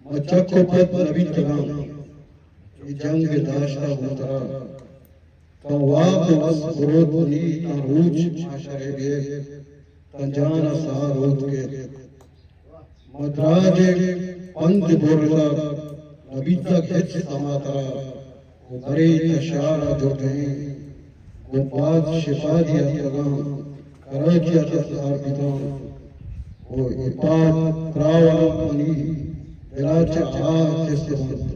مچک و پت نبی تگام یہ جنگ داشتہ ہوترا تن واق وز برود بنی تن روچ شاشر بے تن جان سار روت کے مدراج پند بورتا نبی تک ہچ سماترا وہ برے تشارہ جو گئیں وہ بات شفا دیا تگام کراچیا تسار بیتاں وہ اپاد تراوہ منی دلاچہ آہ کسے بند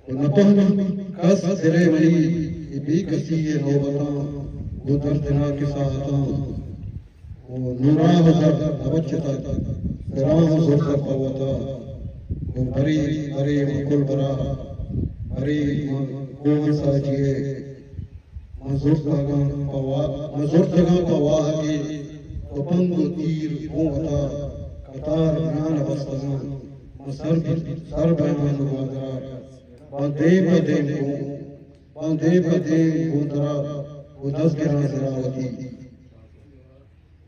وہ نپہم کس دلے منی یہ بھی کسی یہ نوبتاں وہ دردنا کے ساتھاں وہ نوراہ در نبچتا درام زرزر قوتا وہ بری بری مکل برا بری گوہن ساجیے مزرتگاں قواہ کی توپنگ و تیر قوتا قطار بیان بستگاں سر بیان نوادرا باندے بدے گوندرا وہ دس گرہ زراوتی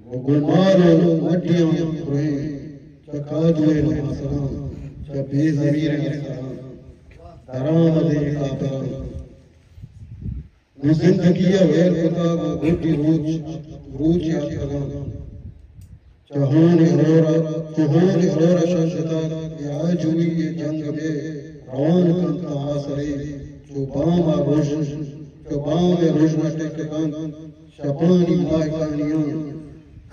وہ گلمار و مڈیاں روئیں چکاجوے نماسران چا بے زمیر نسران درام دے کابران نو زندگی ویر کتا گا گھٹی روچ یاد کگان چہون ارورا شاشتا کہ آج ہوئی یہ جنگ میں روان کنتا آسرے جو بام روشنا ٹککان شپانی مائکانیاں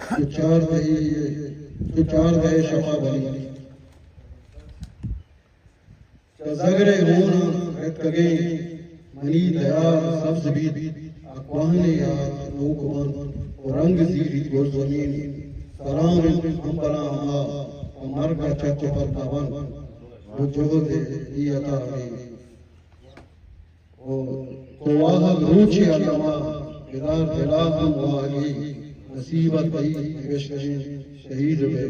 تو چار دہی شفا بلی زگر ہونا رت کگیں منی دیار سبز بید اکوانے یاد نوک بند و رنگ زیری گور زمین سلام امبلا ہما و مرگا چچ پر کابن و جہد ای عطا ہے تو آہم روچی علمہ بدار دلاغم واہی نصیبت بئی عشق شہید بے